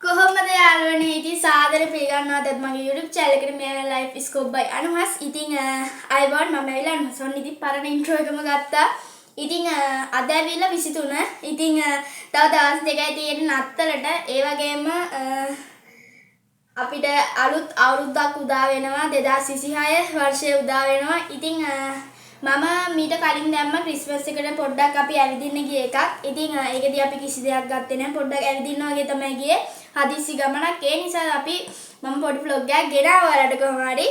කොහොමද යාළුවනේ ඉතින් සාදර පිළිගන්නවාද මගේ YouTube channel එකට මේ life scope by අනුහස් ඉතින් අයවන් මම ඇවිල්ලා අනුහසොන් ඉතින් පරණ intro එකම ගත්තා ඉතින් අද ඇවිල්ලා 23 ඉතින් තව දවස් දෙකයි තියෙන නත්තලට ඒ වගේම අපිට අලුත් අවුරුද්දක් උදා වෙනවා 2026 වර්ෂය උදා වෙනවා ඉතින් මම මීට කලින් දැම්ම ක්‍රිස්මස් එකට පොඩ්ඩක් අපි ඇවිදින්න ගිය එකක්. ඉතින් ඒකදී අපි කිසි දෙයක් ගත්තේ නැහැ. පොඩ්ඩක් ඇවිදින්න වගේ තමයි ගියේ. හදිස්සි ගමනක්. ඒ නිසා අපි මම පොඩි vlog එකක් ගෙනාවා වලට කොහොම හරි.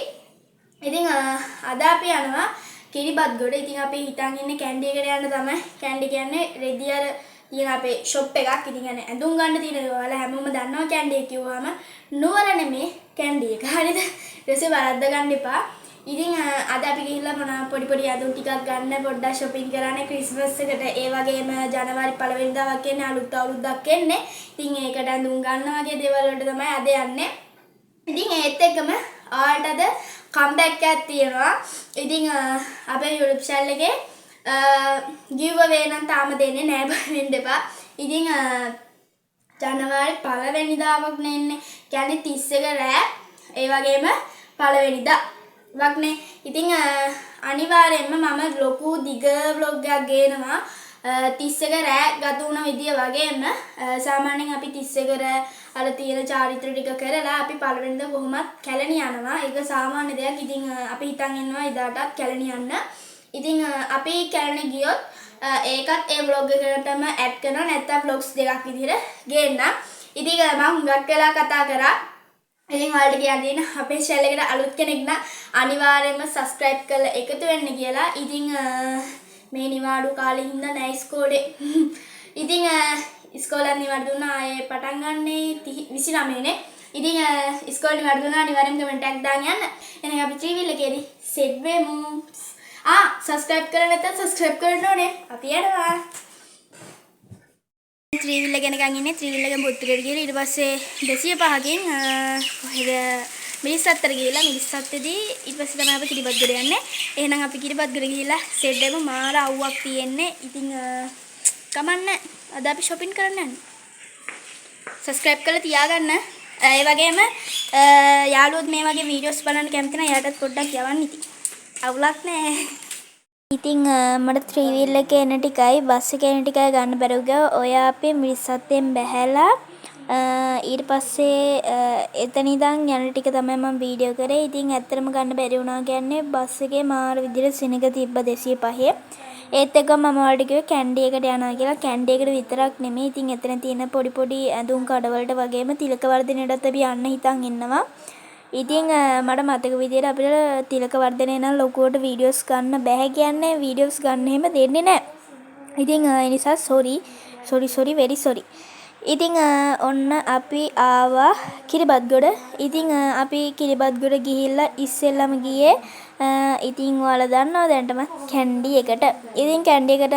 ඉතින් අද අපි යනවා කිරිබත්ගොඩ. ඉතින් අපි හිතන් ඉන්නේ කැන්ඩි එකට යන්න තමයි. කැන්ඩි කියන්නේ රෙදි අර තියෙන අපේ ෂොප් එකක්. ඉතින් يعني ඇඳුම් ගන්න තියෙන ඔයාලා හැමෝම දන්නවා කැන්ඩි එක කිව්වම නුවර නෙමේ කැන්ඩි එක. හරිද? ඊට පස්සේ වරද්ද ගන්න එපා. ඉතින් අද අපි ගිහිල්ලා මොනවා පොඩි ඇඳුම් ටිකක් ගන්න පොඩ්ඩක් shopping කරන්න ක්‍රිස්මස් එකට ඒ වගේම ජනවාරි 1 වෙනිදා වගේ අලුත් අවුරුද්දක් එන්නේ. ඉතින් ඒකට ඇඳුම් ගන්න වගේ දේවල් වලට තමයි අද යන්නේ. ඉතින් ඒත් එක්කම ඔයාලට අද කම්බැක් එකක් තියෙනවා. ඉතින් අපේ YouTube channel එකේ giveaway නම් තාම දෙන්නේ නැහැ බය වෙන්න එපා. ඉතින් ජනවාරි 1 වෙනිදාවක් නෙන්නේ. කියන්නේ 31 රෑ ඒ වගේම 1 වෙනිදා වක්නේ ඉතින් අනිවාර්යෙන්ම මම ලොකු දිග vlog එකක් ගේනවා 31 රෑ ගත වුණ විදිය වගේම සාමාන්‍යයෙන් අපි 31 රෑ අර තියෙන චාරිත්‍ර ටික කරලා අපි පළවෙනිදා කොහොමත් කැලණි යනවා ඒක සාමාන්‍ය දෙයක් ඉතින් අපි හිතන් ඉන්නවා එදාටත් කැලණි යන්න ඉතින් අපි කැලණි ගියොත් ඒකත් ඒ vlog එකකටම ඇඩ් කරනවා නැත්නම් vlogs දෙකක් විදිහට ගේන්න ඉතින් මම හුඟක් වෙලා කතා කරා ඉතින් ඔයාලට කියන්නේ අපේ channel එකට අලුත් කෙනෙක් නම් අනිවාර්යයෙන්ම subscribe කරලා එකතු වෙන්න කියලා. ඉතින් මේ නිවාඩු කාලේ හින්දා නෑ ඉස්කෝලේ. ඉතින් ඉස්කෝලෙන් නිවාඩු දුන්නා ආයේ පටන් ගන්නේ 29 නේ. ඉතින් ඉස්කෝලේ නිවාඩු දුන්නා අනිවාර්යයෙන්ම කමෙන්ට් එකක් දාන්න යන්න. එහෙනම් අපි ත්‍රිවිල් එකේදී සෙට් වෙමු. subscribe කරලා නැත්නම් subscribe කරන්න ඕනේ. අපි යනවා. ත්‍රිවිල් එක යනකම් ඉන්නේ ත්‍රිවිල් එකෙන් පුත්‍රයට ගිහලා ඊට පස්සේ 205කින් කොහෙද මිරිස්සත්තට ගිහලා මිරිස්සත්තේදී ඊට පස්සේ තමයි අපි කිරිබත්ගොඩ යන්නේ. එහෙනම් අපි කිරිබත්ගොඩ ගිහලා සෙට් එක මාර අවුවක් තියෙන්නේ. ඉතින් කමන්න අද අපි shopping කරන්න යන්නේ. subscribe කරලා තියාගන්න. ඒ වගේම යාළුවොත් මේ වගේ වීඩියෝස් බලන්න කැමති නම් එයාටත් පොඩ්ඩක් යවන්න ඉතින්. අවුලක් නැහැ. ඉතින් මට ත්‍රිවිල් එකේ එන ටිකයි බස් එකේ එන ටිකයි ගන්න බැරුව ගියා. ඔය අපේ මිරිස්සත්තෙන් බැහැලා ඊට පස්සේ එතන ඉඳන් යන ටික තමයි මම වීඩියෝ කරේ. ඉතින් ඇත්තටම ගන්න බැරි වුණා කියන්නේ බස් එකේ මාර විදිහට සිනක තිබ්බ 205. ඒත් එක මම ඔයාලට කිව්වේ කැන්ඩි එකට යනවා කියලා. කැන්ඩි එකට විතරක් නෙමෙයි. ඉතින් එතන තියෙන පොඩි ඇඳුම් කඩවලට වගේම තිලක වර්ධනයටත් අපි යන්න හිතන් ඉන්නවා. ඉතින් මට මතක විදියට අපිට තිලක වර්ධනය නම් ලොකුවට වීඩියෝස් ගන්න බෑ කියන්නේ වීඩියෝස් ගන්න එහෙම දෙන්නේ නැහැ. ඉතින් ඒ නිසා sorry very sorry. ඉතින් ඔන්න අපි ආවා කිරිබත්ගොඩ. ඉතින් අපි කිරිබත්ගොඩ ගිහිල්ලා ඉස්සෙල්ලම ගියේ ඉතින් ඔයාලා දන්නවා දැන්ටම කැන්ඩි එකට. ඉතින් කැන්ඩි එකට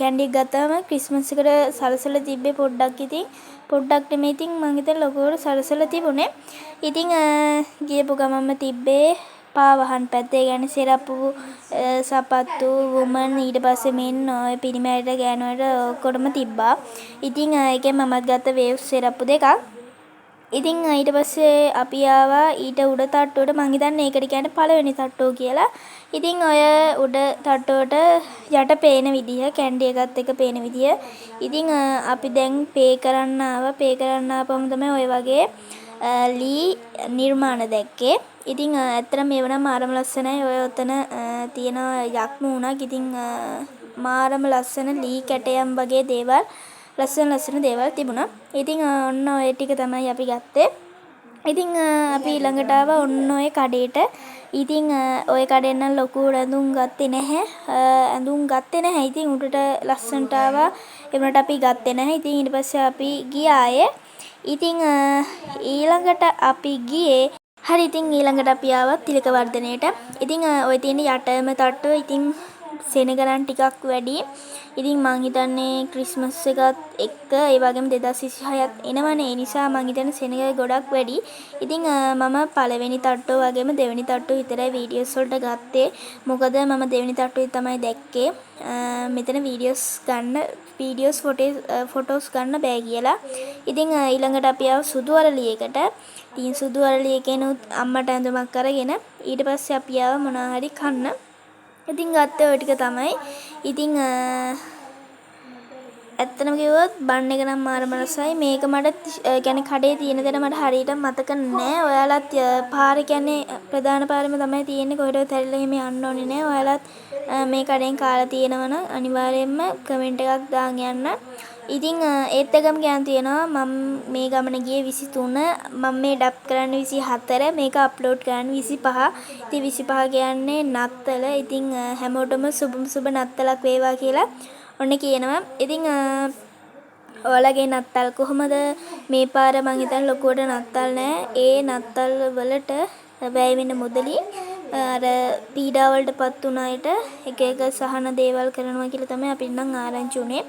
කැන්ඩි එක ගත්තාම ක්‍රිස්මස් එකට සලසලා තිබ්බේ පොඩ්ඩක් ඉතින් පොඩ්ඩක් නෙමෙයි ඉතින් මං හිතන්නේ ලොකුවට සලසලා තිබුණේ. ඉතින් ගියපු ගමන්ම තිබ්බේ පාවහන් පැත්තේ කියන්නේ සිරප්පු සපත්තු වුමන් ඊට පස්සේ මෙන්න ඔය පිරිමැයට ගෑනුවට ඔක්කොටම තිබ්බා. ඉතින් ඒකෙන් මමත් ගත්ත වේව්ස් සිරප්පු දෙකක්. ඉතින් ඊට පස්සේ අපි ආවා ඊට උඩ තට්ටුවට මං හිතන්නේ ඒකට කියන්නේ පළවෙනි තට්ටුව කියලා. ඉතින් ඔය උඩ තට්ටුවට යට පේන විදිය කැන්ඩි එකත් එක පේන විදිය. ඉතින් අපි දැන් පේ කරන්න ආවා. පේ කරන්න ආපම තමයි ඔය වගේ ලී නිර්මාණ දැක්කේ. ඉතින් ඇත්තටම මේව නම් මාරම ලස්සනයි. ඔය ඔතන තියෙන යක්ම උණක්. ඉතින් මාරම ලස්සන ලී කැටයම් වගේ දේවල් ලස්සන දේවල් තිබුණා. ඉතින් ඔන්න ඔය ටික තමයි අපි ගත්තේ. ඉතින් අපි ඊළඟට ආවා ඔන්න ඔය කඩේට. ඉතින් ඔය කඩෙන් නම් ලොකු ඇඳුම් ගත්තේ නැහැ. ඉතින් උඩට ලස්සනට ආවා. ඒ වුණාට අපි ගත්තේ නැහැ. ඉතින් ඊට පස්සේ අපි ගියායේ. ඉතින් ඊළඟට අපි ගියේ ඉතින් ඊළඟට අපි ආවා තිලක වර්ධනයට. ඉතින් ඔය තියෙන යටම තට්ටුව ඉතින් සෙනගලන් ටිකක් වැඩි. ඉතින් මං හිතන්නේ ක්‍රිස්මස් එකත් එක්ක ඒ වගේම 2026ත් එනවනේ. ඒ නිසා මං හිතන්නේ සෙනග ගොඩක් වැඩි. ඉතින් මම පළවෙනි තට්ටුව වගේම දෙවෙනි තට්ටුව විතරයි වීඩියෝස් වලට ගත්තේ. මොකද මම දෙවෙනි තට්ටුවේ තමයි දැක්කේ මෙතන වීඩියෝස් ෆොටෝස් ගන්න බෑ කියලා. ඉතින් ඊළඟට අපි ආව සුදු අරලියකට. ඉතින් සුදු අරලියකෙනුත් අම්මට ඇඳුමක් අරගෙන ඊට පස්සේ අපි ආව මොනවා හරි කන්න. ඉතින් ගත්තේ ඔය ටික තමයි. ඉතින් ඇත්තටම කිව්වොත් බන් එක නම් මාරම රසයි. මේක මට කියන්නේ කඩේ තියෙන දේ මට හරියට මතක නෑ. ඔයාලත් පාරේ කියන්නේ ප්‍රධාන පාරෙම තමයි තියෙන්නේ. කොහෙටවත් හැරිලා එහෙම යන්න ඕනේ නෑ. ඔයාලත් මේ කඩෙන් කාලා තියෙනවනම් අනිවාර්යයෙන්ම කමෙන්ට් එකක් දාන් යන්න. ඉතින් ඒත් එකම කියන්න තියෙනවා මම මේ ගමන ගියේ 23 මම මේ ඩබ් කරන්නේ 24 මේක අප්ලෝඩ් කරන්නේ 25. ඉතින් 25 කියන්නේ නත්තල. ඉතින් හැමෝටම සුබ නත්තලක් වේවා කියලා ඔන්න කියනවා. ඉතින් ඔයාලගේ නත්තල් කොහමද? මේ පාර මං හිතන්නේ ලොකුවට නත්තල් නෑ. ඒ නත්තල් වලට වැය වෙන මුදලි අර පීඩා වලටපත් උන අයට එක එක සහන දේවල් කරනවා කියලා තමයි අපිට නම් ආරංචි උනේ.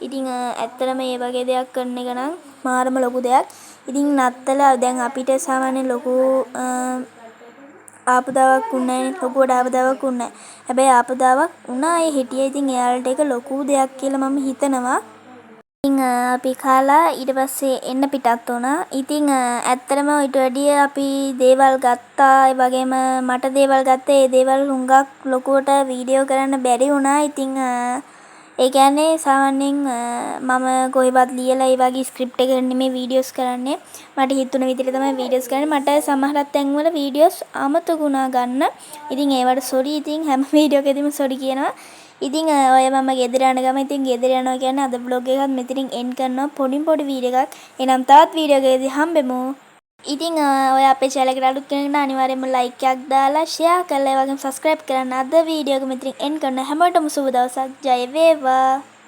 ඉතින් ඇත්තටම මේ වගේ දෙයක් කරන එක නම් මාරම ලොකු දෙයක්. ඉතින් නත්තල දැන් අපිට සාමාන්‍ය ලොකු ආපදාවක් උන්නේ නැහැ. ලොකුවට ආපදාවක් උන්නේ නැහැ. හැබැයි ආපදාවක් වුණා ඒ හිටියේ. ඉතින් එයාලට ඒක ලොකු දෙයක් කියලා මම හිතනවා. ඉතින් අපි කාලා ඊට පස්සේ එන්න පිටත් වුණා. ඉතින් ඇත්තටම ඊට වැඩිය අපි දේවල් ගත්තා. ඒ වගේම මට දේවල් ගත්තා. ඒ දේවල් හුඟක් ලොකුවට වීඩියෝ කරන්න බැරි වුණා. ඉතින් ඒ කියන්නේ සාමාන්‍යයෙන් මම කොහෙවත් ලියලා ඒ වගේ ස්ක්‍රිප්ට් එකකට නෙමෙයි වීඩියෝස් කරන්නේ. මට හිතුණ විදිහට තමයි වීඩියෝස් කරන්නේ. මට සමහරක් තැන්වල වීඩියෝස් අමතකුණා ගන්න. ඉතින් ඒවට සෝරි. ඉතින් හැම වීඩියෝ එකෙදිම සෝරි කියනවා. ඉතින් ඔය මම ගෙදර යන ගම ඉතින් ගෙදර යනවා කියන්නේ අද vlog එකත් මෙතනින් එන්ඩ් කරනවා. පොඩි වීඩියෝ එකක්. එනම් තවත් වීඩියෝ එකකදී හම්බෙමු. ඉතින් ඔය අපේ channel එකට අලුත් කෙනෙක් නම් අනිවාර්යයෙන්ම like එකක් දාලා share කරලා ඒ වගේම subscribe කරන්න. අද වීඩියෝ එක මෙතනින් එන්ඩ් කරනවා. හැමෝටම සුබ දවසක්. ජය වේවා.